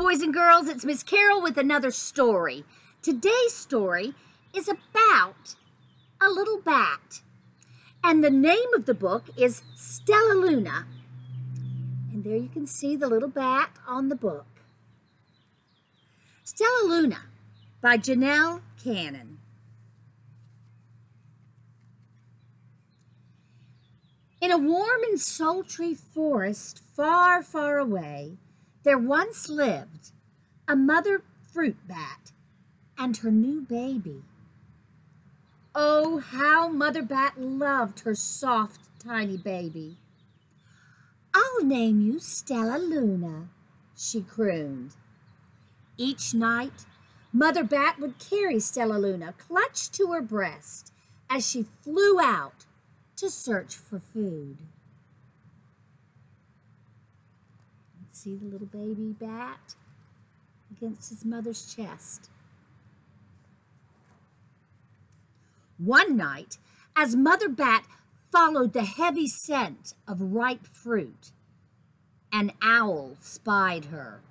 boys and girls, it's Miss Carol with another story. Today's story is about a little bat. And the name of the book is Stellaluna. And there you can see the little bat on the book. Stellaluna by Janelle Cannon. In a warm and sultry forest far, far away, there once lived a mother fruit bat and her new baby. Oh, how Mother Bat loved her soft, tiny baby. "I'll name you Stellaluna," she crooned. Each night, Mother Bat would carry Stellaluna clutched to her breast as she flew out to search for food. See the little baby bat against his mother's chest. One night, as Mother Bat followed the heavy scent of ripe fruit, an owl spied her.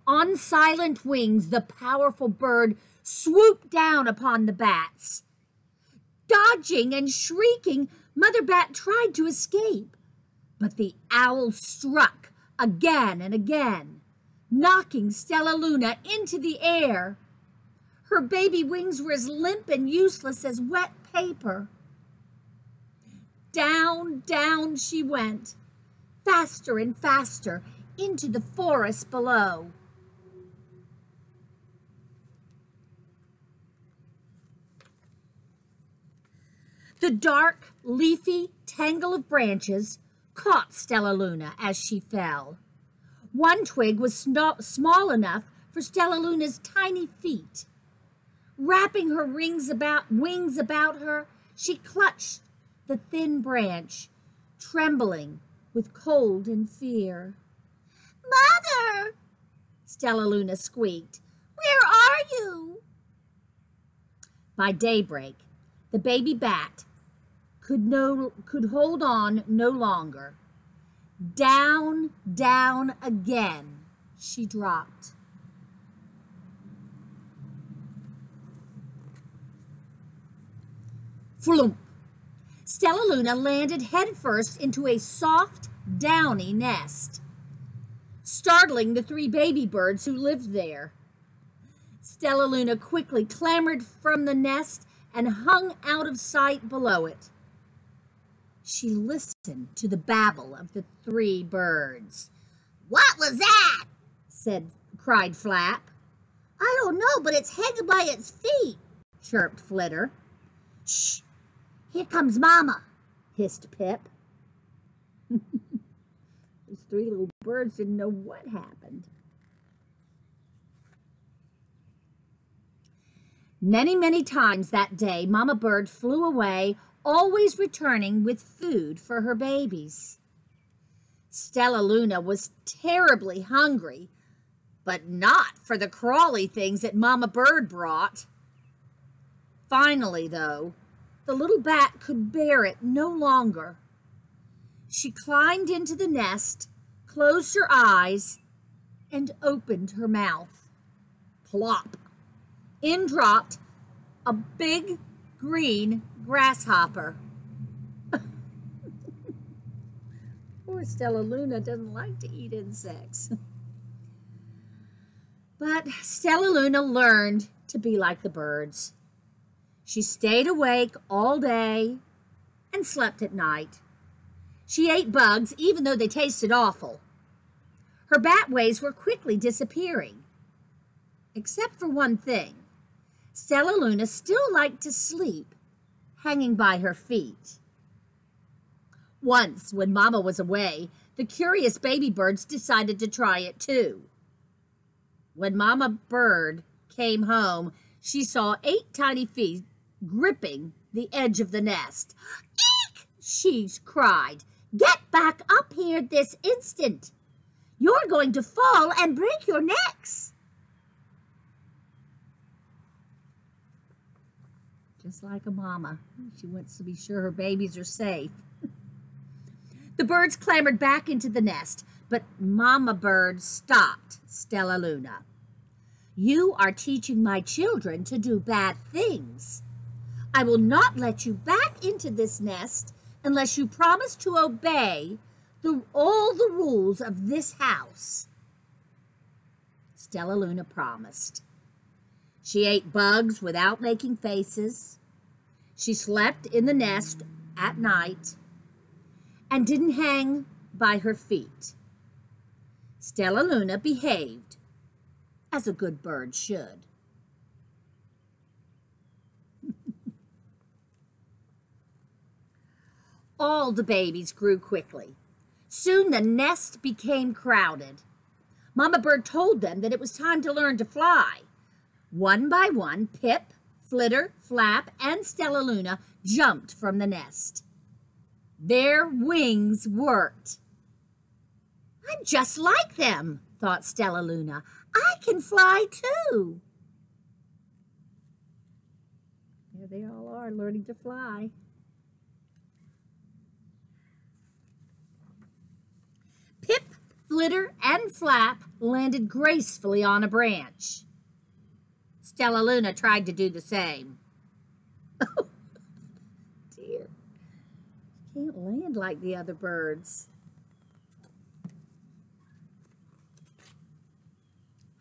On silent wings, the powerful bird swooped down upon the bats. Dodging and shrieking, Mother Bat tried to escape, but the owl struck again and again, knocking Stellaluna into the air. Her baby wings were as limp and useless as wet paper. Down, down she went, faster and faster, into the forest below. The dark, leafy tangle of branches caught Stellaluna as she fell. One twig was small enough for Stellaluna's tiny feet. Wrapping her wings about her, she clutched the thin branch, trembling with cold and fear. "Mother!" Stellaluna squeaked. "Where are you?" By daybreak, the baby bat could hold on no longer. Down, down again she dropped. Flump! Stellaluna landed headfirst into a soft, downy nest, startling the three baby birds who lived there. Stellaluna quickly clambered from the nest and hung out of sight below it. She listened to the babble of the three birds. "What was that?" cried Flap. "I don't know, but it's hanging by its feet," chirped Flitter. "Shh! Here comes Mama," hissed Pip. Those three little birds didn't know what happened. Many, many times that day, Mama Bird flew away, always returning with food for her babies. Stellaluna was terribly hungry, but not for the crawly things that Mama Bird brought. Finally, though, the little bat could bear it no longer. She climbed into the nest, closed her eyes, and opened her mouth. Plop! In dropped a big green grasshopper. Poor Stellaluna doesn't like to eat insects. But Stellaluna learned to be like the birds. She stayed awake all day and slept at night. She ate bugs even though they tasted awful. Her bat ways were quickly disappearing. Except for one thing. Stellaluna still liked to sleep, hanging by her feet. Once, when Mama was away, the curious baby birds decided to try it too. When Mama Bird came home, she saw 8 tiny feet gripping the edge of the nest. "Eek!" she cried. "Get back up here this instant. You're going to fall and break your necks." Just like a mama, she wants to be sure her babies are safe. The birds clambered back into the nest, but Mama Bird stopped Stellaluna. "You are teaching my children to do bad things. I will not let you back into this nest unless you promise to obey all the rules of this house." Stellaluna promised. She ate bugs without making faces. She slept in the nest at night and didn't hang by her feet. Stellaluna behaved as a good bird should. All the babies grew quickly. Soon the nest became crowded. Mama Bird told them that it was time to learn to fly. One by one, Pip, Flitter, Flap, and Stellaluna jumped from the nest. Their wings worked. "I'm just like them," thought Stellaluna. "I can fly too." There they all are, learning to fly. Pip, Flitter, and Flap landed gracefully on a branch. Stellaluna tried to do the same. Oh, dear. She can't land like the other birds.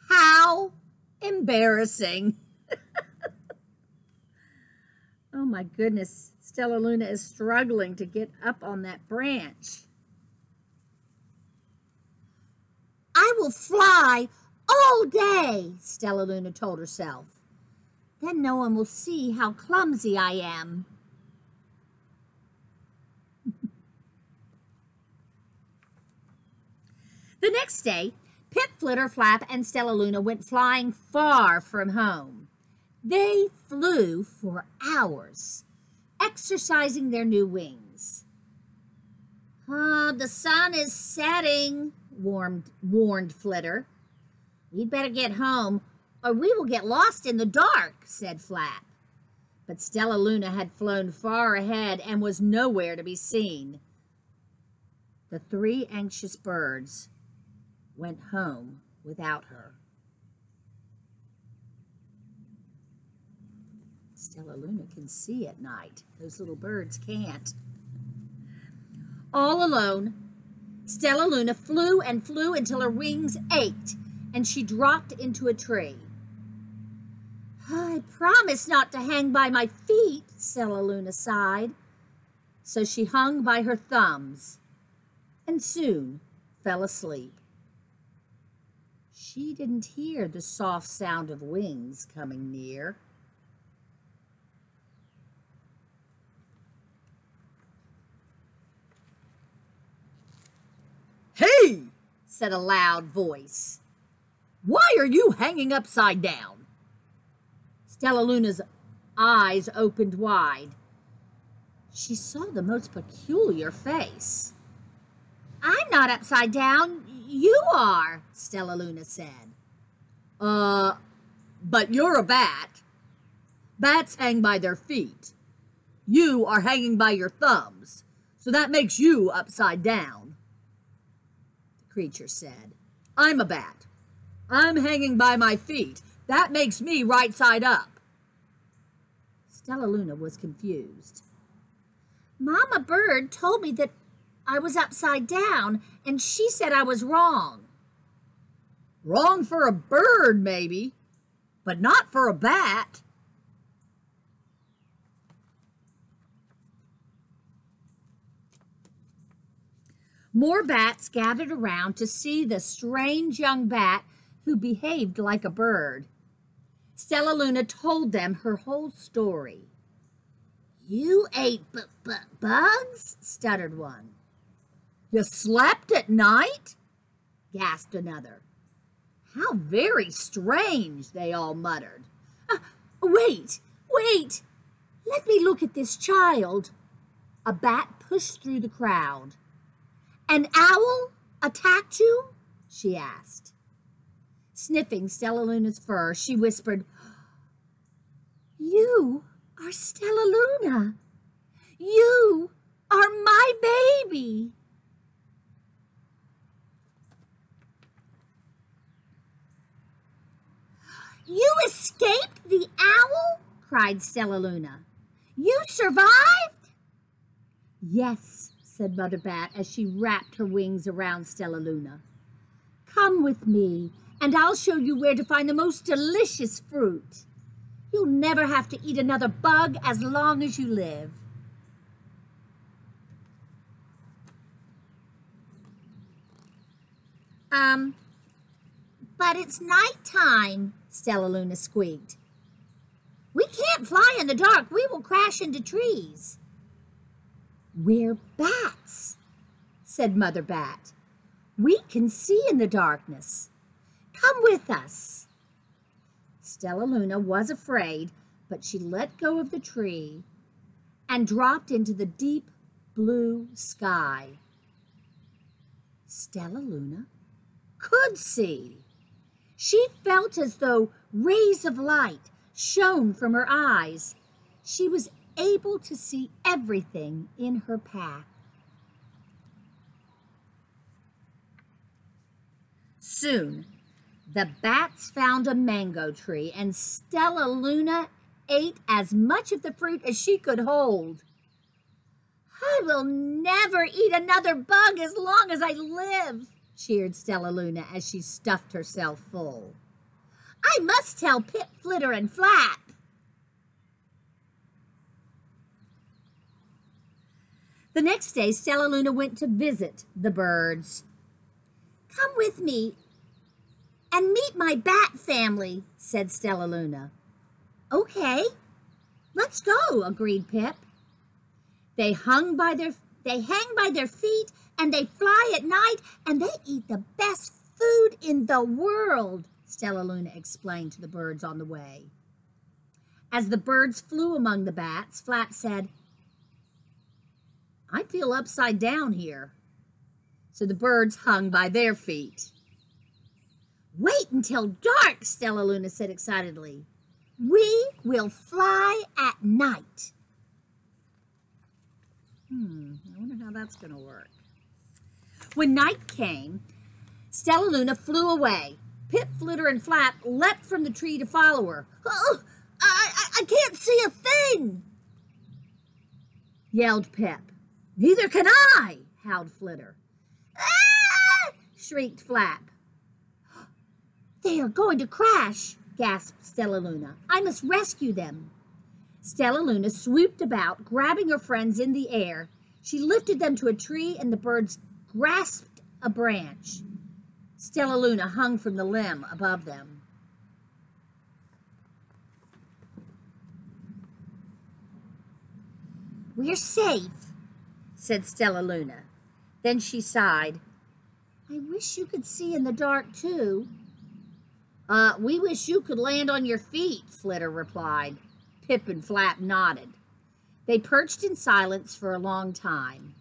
How embarrassing. Oh my goodness, Stellaluna is struggling to get up on that branch. "I will fly all day," Stellaluna told herself. "Then no one will see how clumsy I am." The next day, Pip, Flitter, Flap, and Stellaluna went flying far from home. They flew for hours, exercising their new wings. "The sun is setting," warned Flitter. "We'd better get home, or we will get lost in the dark," said Flap. But Stellaluna had flown far ahead and was nowhere to be seen. The three anxious birds went home without her. Stellaluna can see at night. Those little birds can't. All alone, Stellaluna flew and flew until her wings ached and she dropped into a tree. "I promised not to hang by my feet," Stellaluna sighed. So she hung by her thumbs and soon fell asleep. She didn't hear the soft sound of wings coming near. "Hey!" said a loud voice. "Why are you hanging upside down?" Stellaluna's eyes opened wide. She saw the most peculiar face. "I'm not upside down. You are," Stellaluna said. But you're a bat. Bats hang by their feet. You are hanging by your thumbs, so that makes you upside down." The creature said, "I'm a bat. I'm hanging by my feet. That makes me right side up." Stellaluna was confused. "Mama Bird told me that I was upside down, and she said I was wrong." "Wrong for a bird, maybe, but not for a bat." More bats gathered around to see the strange young bat who behaved like a bird. Stellaluna told them her whole story. "You ate bugs?" stuttered one. "You slept at night?" gasped another. "How very strange," they all muttered. Wait, let me look at this child." A bat pushed through the crowd. "An owl attacked you?" she asked. Sniffing Stellaluna's fur, she whispered, "You are Stellaluna. You are my baby." You escaped the owl? Cried Stellaluna. You survived? Yes, said Mother Bat as she wrapped her wings around Stellaluna. Come with me, and I'll show you where to find the most delicious fruit. You'll never have to eat another bug as long as you live. But it's nighttime, Stellaluna squeaked. We can't fly in the dark. We will crash into trees. We're bats, said Mother Bat. We can see in the darkness. Come with us. Stellaluna was afraid, but she let go of the tree and dropped into the deep blue sky. Stellaluna could see. She felt as though rays of light shone from her eyes. She was able to see everything in her path. Soon, the bats found a mango tree, and Stellaluna ate as much of the fruit as she could hold. I will never eat another bug as long as I live, cheered Stellaluna as she stuffed herself full. I must tell Pip, Flitter, and Flap. The next day, Stellaluna went to visit the birds. Come with me and meet my bat family, said Stellaluna. Okay, let's go, agreed Pip. They hang by their feet, and they fly at night, and they eat the best food in the world, Stellaluna explained to the birds on the way. As the birds flew among the bats, Flap said, I feel upside down here. So the birds hung by their feet. Wait until dark, Stellaluna said excitedly. We will fly at night. I wonder how that's going to work. When night came, Stellaluna flew away. Pip, Flitter, and Flap leapt from the tree to follow her. Oh, I can't see a thing, yelled Pip. Neither can I, howled Flitter. Ah! Shrieked Flap. They are going to crash, gasped Stellaluna. I must rescue them. Stellaluna swooped about, grabbing her friends in the air. She lifted them to a tree, and the birds grasped a branch. Stellaluna hung from the limb above them. We're safe, said Stellaluna. Then she sighed. I wish you could see in the dark, too. We wish you could land on your feet, Flitter replied. Pip and Flap nodded. They perched in silence for a long time.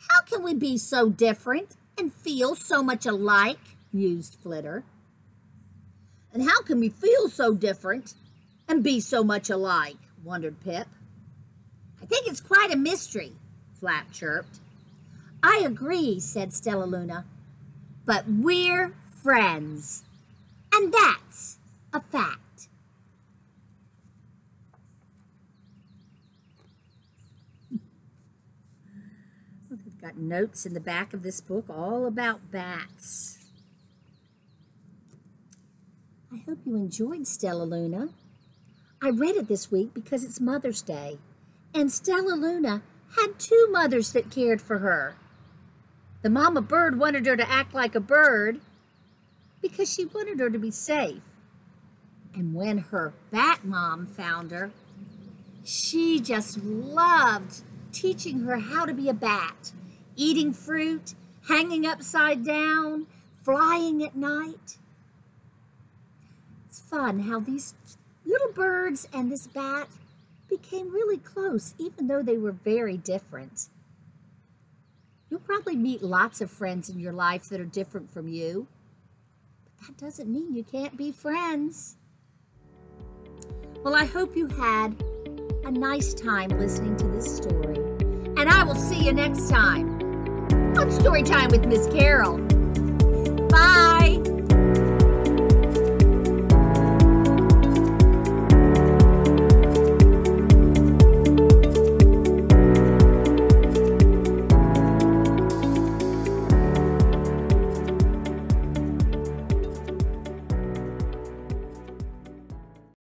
How can we be so different and feel so much alike, mused Flitter. And how can we feel so different and be so much alike, wondered Pip. I think it's quite a mystery, Flap chirped. I agree, said Stellaluna, but we're friends, and that's a fact. We've got notes in the back of this book all about bats. I hope you enjoyed Stellaluna. I read it this week because it's Mother's Day, and Stellaluna had two mothers that cared for her. The mama bird wanted her to act like a bird because she wanted her to be safe. And when her bat mom found her, she just loved teaching her how to be a bat, eating fruit, hanging upside down, flying at night. It's fun how these little birds and this bat became really close, even though they were very different. You'll probably meet lots of friends in your life that are different from you, but that doesn't mean you can't be friends. Well, I hope you had a nice time listening to this story, and I will see you next time on Storytime with Miss Carol. Bye!